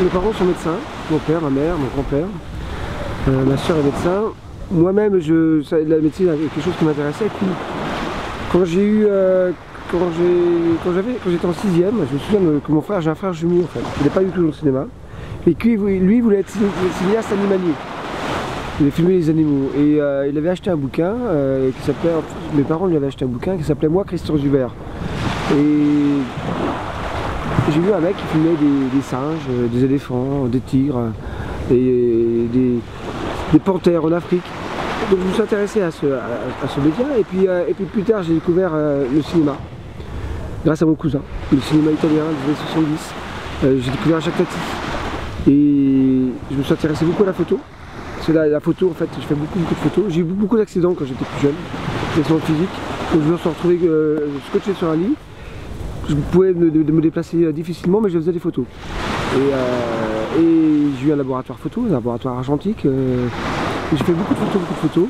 mes parents sont médecins, mon père, ma mère, mon grand-père, ma soeur est médecin. Moi-même, la médecine est quelque chose qui m'intéressait. Et puis, quand j'étais en 6e, je me souviens que mon frère, j'ai un frère jumeau en fait, il n'est pas du tout dans le cinéma. Et lui, il voulait être cinéaste animalier. Il avait filmé les animaux. Et il avait acheté un bouquin qui s'appelait, mes parents lui avaient acheté un bouquin qui s'appelait Moi, Christian Zuber. Et j'ai vu un mec qui filmait des singes, des éléphants, des tigres, et des panthères en Afrique. Donc je me suis intéressé à ce média et puis plus tard j'ai découvert le cinéma grâce à mon cousin, le cinéma italien des années 70. J'ai découvert Jacques Tati et je me suis intéressé beaucoup à la photo. C'est la photo en fait, je fais beaucoup de photos. J'ai eu beaucoup d'accidents quand j'étais plus jeune, d'accidents physiques. Donc je me suis retrouvé scotché sur un lit. Je pouvais me déplacer difficilement mais je faisais des photos. Et j'ai eu un laboratoire photo, un laboratoire argentique. J'ai fait beaucoup de photos.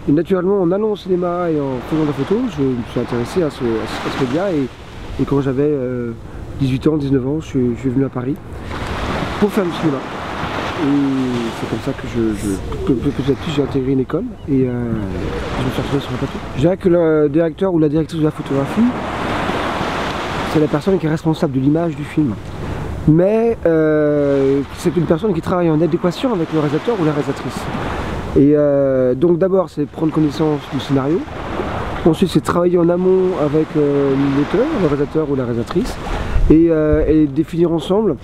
Et naturellement, en allant au cinéma et en faisant de la photo, je me suis intéressé à ce média. Et quand j'avais 18 ans, 19 ans, je suis venu à Paris pour faire du cinéma. Et c'est comme ça que petit à petit j'ai intégré une école et je me suis retrouvé sur le plateau. Je dirais que le directeur ou la directrice de la photographie, c'est la personne qui est responsable de l'image du film. Mais c'est une personne qui travaille en adéquation avec le réalisateur ou la réalisatrice. Et donc d'abord c'est prendre connaissance du scénario, ensuite c'est travailler en amont avec l'auteur, le réalisateur ou la réalisatrice et définir ensemble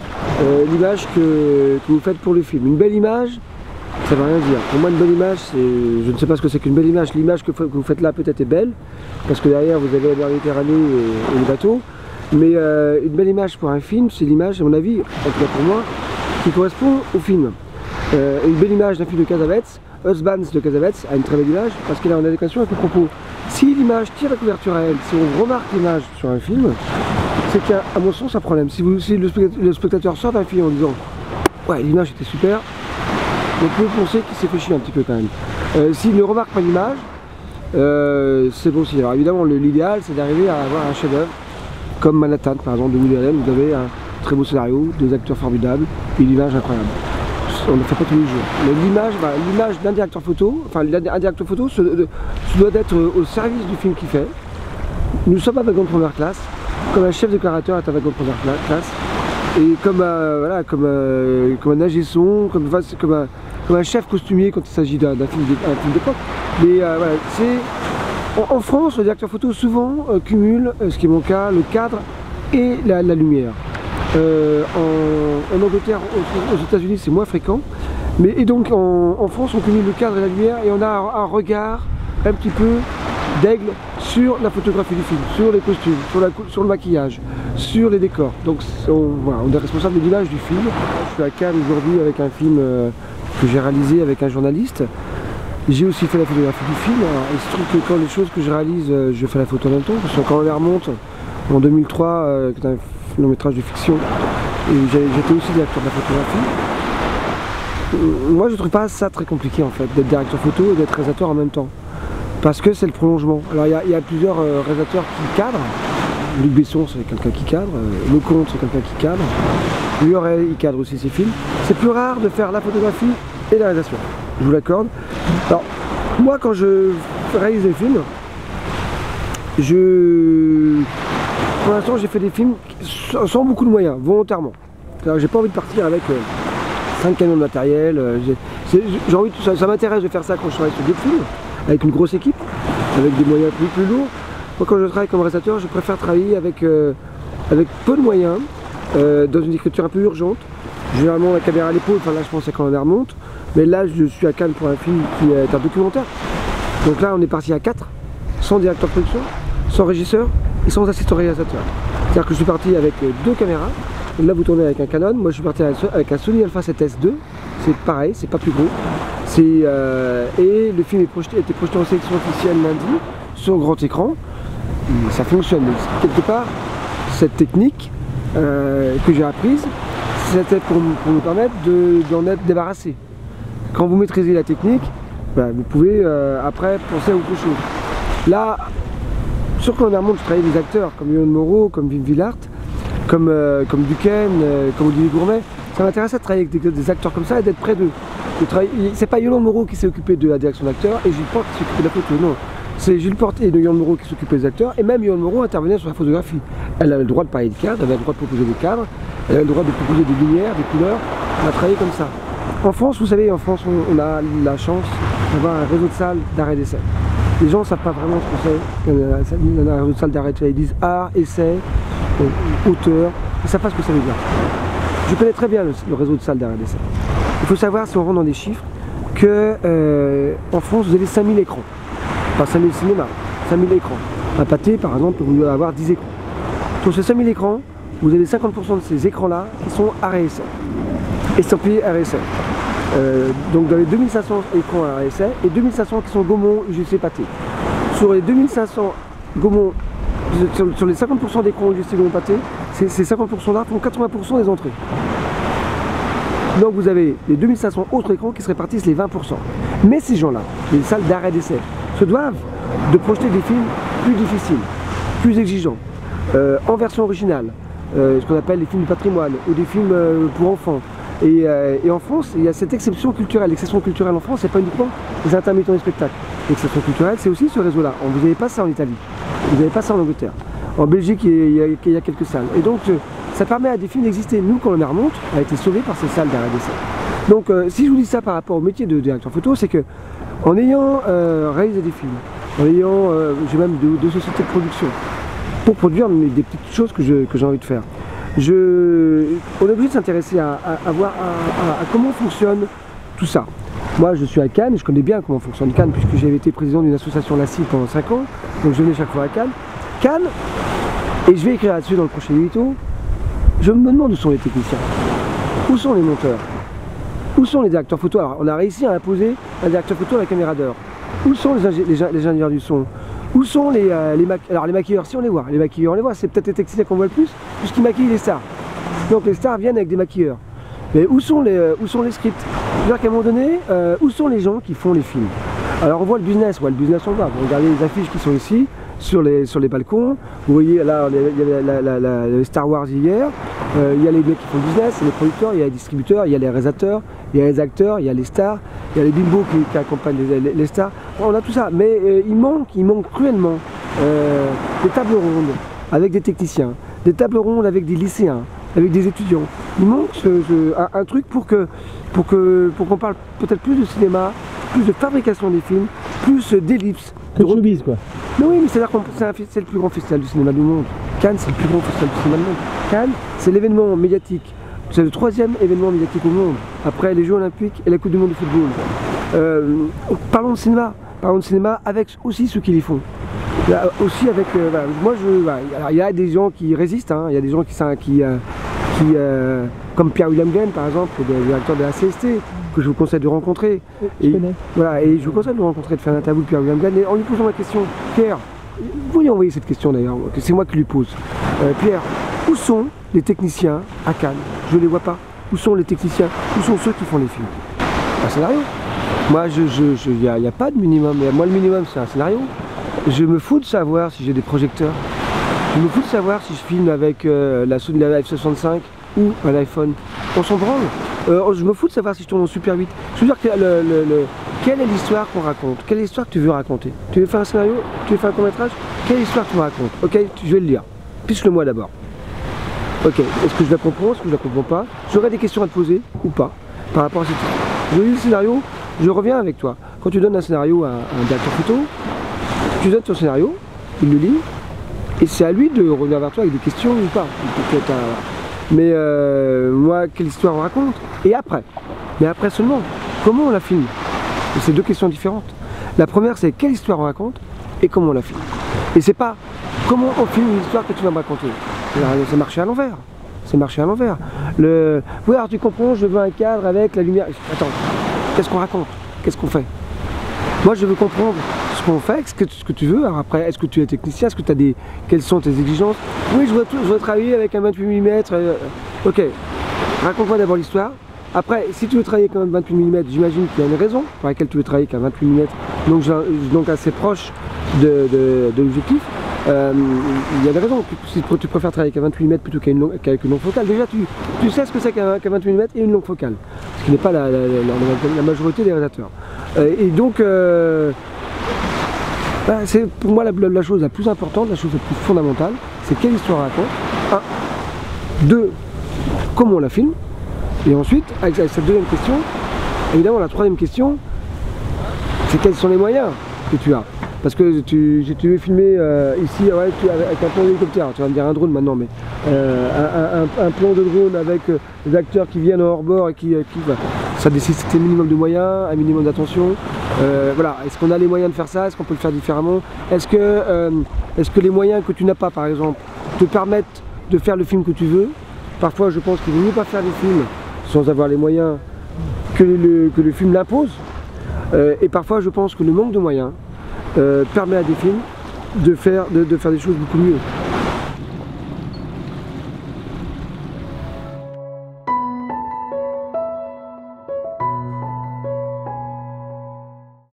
l'image que vous faites pour le film. Une belle image, ça ne veut rien dire. Pour moi une belle image, je ne sais pas ce que c'est qu'une belle image. L'image que vous faites là peut-être est belle, parce que derrière vous avez la Méditerranée et les bateaux. Mais une belle image pour un film, c'est l'image, à mon avis, en tout cas pour moi, qui correspond au film. Une belle image d'un film de Cassavetes, Husbands de Cassavetes, a une très belle image parce qu'elle est en adéquation avec le propos. Si l'image tire la couverture à elle, si on remarque l'image sur un film, c'est qu'à mon sens un problème. Si le spectateur sort d'un film en disant « ouais, l'image était super », on peut penser qu'il s'est fait chier un petit peu quand même. S'il ne remarque pas l'image, c'est bon aussi. Alors évidemment, l'idéal c'est d'arriver à avoir un chef-d'œuvre comme Manhattan par exemple de Woody Allen. Vous avez un très beau scénario, des acteurs formidables et une image incroyable. On ne fait pas tous les jours. Mais l'image d'un directeur photo, enfin un directeur photo se doit d'être au service du film qu'il fait. Nous sommes à wagon de première classe, comme un chef décorateur est à wagon de première classe, et comme un ingé-son, comme un chef costumier quand il s'agit d'un film d'époque. Mais voilà, en France, le directeur photo souvent cumule, ce qui est mon cas, le cadre et la lumière. En Angleterre, aux États-Unis, c'est moins fréquent. Et donc en France, on cumule le cadre et la lumière et on a un regard un petit peu d'aigle sur la photographie du film, sur les costumes, sur le maquillage, sur les décors. Donc voilà, on est responsable de l'image du film. Je suis à Cannes aujourd'hui avec un film que j'ai réalisé avec un journaliste. J'ai aussi fait la photographie du film. Alors, il se trouve que quand les choses que je réalise, je fais la photo en même temps. Parce que quand on les remonte, en 2003, qui est un long métrage de fiction, et j'étais aussi directeur de la photographie. Moi je trouve pas ça très compliqué en fait, d'être directeur photo et d'être réalisateur en même temps. Parce que c'est le prolongement. Alors il y a plusieurs réalisateurs qui cadrent. Luc Besson c'est quelqu'un qui cadre, Lecomte c'est quelqu'un qui cadre, Luret il cadre aussi ses films. C'est plus rare de faire la photographie et la réalisation, je vous l'accorde. Alors moi quand je réalise des films, pour l'instant j'ai fait des films sans beaucoup de moyens, volontairement. J'ai pas envie de partir avec 5 camions de matériel. J'ai envie ça m'intéresse de faire ça quand je travaille sur des films, avec une grosse équipe, avec des moyens plus lourds. Moi quand je travaille comme réalisateur, je préfère travailler avec peu de moyens, dans une écriture un peu urgente. Généralement la caméra à l'épaule, enfin là je pense à quand on remonte, mais là je suis à Cannes pour un film qui est un documentaire. Donc là on est parti à 4, sans directeur de production, sans régisseur et sans assistant réalisateur. C'est-à-dire que je suis parti avec 2 caméras. Là vous tournez avec un Canon, moi je suis parti avec un Sony Alpha 7S II, c'est pareil, c'est pas plus gros. Et le film a été projeté en sélection officielle lundi, sur grand écran, et ça fonctionne. Donc, quelque part, cette technique que j'ai apprise, c'était pour nous permettre d'en être débarrassé. Quand vous maîtrisez la technique, bah, vous pouvez après penser à autre chose. Là, sur Colonel Monde, je travaillais des acteurs comme Yoann Moreau, comme Wim Willard, comme Duquesne, comme Olivier Gourmet. ça m'intéressait de travailler avec des acteurs comme ça et d'être près d'eux. C'est pas Yolande Moreau qui s'est occupée de la direction d'acteurs et Gilles Porte qui s'est occupé de la photo, non. C'est Gilles Porte et Yolande Moreau qui s'occupaient des acteurs et même Yolande Moreau intervenait sur la photographie. Elle avait le droit de parler de cadres, elle avait le droit de proposer des cadres, elle avait le droit de proposer des lumières, des couleurs. On a travaillé comme ça. En France, vous savez, en France, on a la chance d'avoir un réseau de salles d'arrêt d'essai. Les gens ne savent pas vraiment ce que c'est. On a un réseau de salles d'arrêt d'essai, ils disent art, essai, auteur, ils ne savent pas ce que ça veut dire. Je connais très bien le réseau de salles d'arrêt d'essai. Il faut savoir, si on rentre dans des chiffres, que en France, vous avez 5000 écrans. Enfin, 5000 cinémas, 5000 écrans. Un pâté, par exemple, vous pouvez avoir 10 écrans. Sur ces 5000 écrans, vous avez 50% de ces écrans-là qui sont arrêt essai. Estampillés arrêt essai. Donc vous avez 2500 écrans arrêt essai et 2500 qui sont Gaumont, UGC, pâté. Sur les 2500 Gaumont, sur les 50% d'écrans UGC, Gaumont, pâté, ces 50%-là font 80% des entrées. Donc vous avez les 2500 autres écrans qui se répartissent les 20%. Mais ces gens-là, les salles d'arrêt d'essai, se doivent de projeter des films plus difficiles, plus exigeants, en version originale, ce qu'on appelle les films du patrimoine ou des films pour enfants. Et en France, il y a cette exception culturelle. L'exception culturelle en France, c'est pas uniquement les intermittents du spectacle. L'exception culturelle, c'est aussi ce réseau-là. Vous n'avez pas ça en Italie, vous n'avez pas ça en Angleterre. En Belgique, il y a quelques salles. Et donc, ça permet à des films d'exister. Nous, quand on les remonte, on a été sauvés par ces salles d'arrêt d'essai. Donc, si je vous dis ça par rapport au métier de directeur photo, c'est que en ayant réalisé des films, en ayant, j'ai même deux sociétés de production, pour produire des petites choses que j'ai envie de faire. On est obligé de s'intéresser à comment fonctionne tout ça. Moi, je suis à Cannes et je connais bien comment fonctionne Cannes puisque j'avais été président d'une association La Cible pendant 5 ans, donc je venais chaque fois à Cannes. Cannes, et je vais écrire là-dessus dans le prochain édito, je me demande où sont les techniciens, où sont les monteurs, où sont les directeurs photo. Alors, on a réussi à imposer un directeur photo à la caméra d'heure. Où sont les ingénieurs du son? Où sont les maquilleurs? Si on les voit, on les voit, c'est peut-être les techniciens qu'on voit le plus, puisqu'ils maquillent les stars. Donc les stars viennent avec des maquilleurs. Mais où sont les scripts? C'est-à-dire qu'à un moment donné, où sont les gens qui font les films? Alors on voit le business, on voit. Vous regardez les affiches qui sont ici, sur les balcons. Vous voyez, là, il y a les Star Wars hier, il y a les mecs qui font le business, il y a les producteurs, il y a les distributeurs, il y a les réalisateurs, il y a les acteurs, il y a les stars, il y a les bimbos qui accompagnent les stars. On a tout ça, mais il manque cruellement des tables rondes avec des techniciens, des tables rondes avec des lycéens, avec des étudiants. Il manque un truc pour qu'on parle peut-être plus de cinéma, plus de fabrication des films, plus d'ellipses. De showbiz, quoi. Mais oui, mais c'est-à-dire que c'est le plus grand festival du cinéma du monde. Cannes, c'est le plus grand festival du cinéma du monde. Cannes, c'est l'événement médiatique. C'est le 3e événement médiatique au monde, après les Jeux Olympiques et la Coupe du Monde de football. Parlons de cinéma avec aussi ceux qui les font. Là, aussi avec, alors, il y a des gens qui résistent, hein, il y a des gens qui comme Pierre-William Glen par exemple, le directeur de la CST, que je vous conseille de rencontrer. Et je vous conseille de le rencontrer, de faire une interview de Pierre-William Glen, et en lui posant la question, Pierre, vous lui envoyez cette question d'ailleurs, c'est moi qui lui pose. Pierre, où sont les techniciens à Cannes? Je ne les vois pas. Où sont les techniciens? Où sont ceux qui font les films? Un scénario. Moi, il n'y a pas de minimum. Moi, le minimum, c'est un scénario. Je me fous de savoir si j'ai des projecteurs. Je me fous de savoir si je filme avec la Sony F65 ou un iPhone. On s'en branle. Je me fous de savoir si je tourne en Super 8. Je veux dire, quelle est l'histoire qu'on raconte? Quelle est l'histoire que tu veux raconter? Tu veux faire un scénario? Tu veux faire un court-métrage? Quelle histoire tu me racontes? Ok, je vais le lire. Pitch-le-moi d'abord. Ok, est-ce que je la comprends? Est-ce que je la comprends pas? J'aurais des questions à te poser ou pas par rapport à cette histoire. Je lis le scénario, je reviens avec toi. Quand tu donnes un scénario à un directeur photo, tu donnes ton scénario, il le lit, et c'est à lui de revenir vers toi avec des questions ou pas. Mais moi, quelle histoire on raconte? Et après? Mais après seulement, comment on la filme? C'est deux questions différentes. La première, c'est quelle histoire on raconte et comment on la filme. Et c'est pas comment on filme une histoire que tu vas me raconter. C'est marché à l'envers. C'est marché à l'envers. Oui, alors tu comprends, je veux un cadre avec la lumière. Attends, qu'est-ce qu'on raconte? Qu'est-ce qu'on fait? Moi, je veux comprendre ce qu'on fait, ce que tu veux. Alors après, est-ce que tu es technicien? Est-ce que tu as quelles sont tes exigences? Oui, je veux travailler avec un 28 mm. Ok, raconte-moi d'abord l'histoire. Après, si tu veux travailler avec un 28 mm, j'imagine qu'il y a une raison pour laquelle tu veux travailler avec un 28 mm, donc assez proche de l'objectif. Il y a des raisons. Si tu préfères travailler avec un 28 mm plutôt qu'avec une longue focale, déjà tu sais ce que c'est qu'un 28 mm et une longue focale, ce qui n'est pas la majorité des réalisateurs. Et donc, c'est pour moi la chose la plus importante, la chose la plus fondamentale, c'est quelle histoire raconte. Un, deux, comment on la filme. Et ensuite, avec cette deuxième question, évidemment la troisième question, c'est quels sont les moyens que tu as. Parce que tu veux filmer ici avec un plan d'hélicoptère, tu vas me dire un drone maintenant, mais un plan de drone avec des acteurs qui viennent en hors-bord et ça nécessite un minimum de moyens, un minimum d'attention. Voilà, est-ce qu'on a les moyens de faire ça? Est-ce qu'on peut le faire différemment? Est-ce que les moyens que tu n'as pas, par exemple, te permettent de faire le film que tu veux? Parfois, je pense qu'il vaut mieux pas faire des films sans avoir les moyens que le film l'impose. Et parfois, je pense que le manque de moyens permet à des films de faire des choses beaucoup mieux.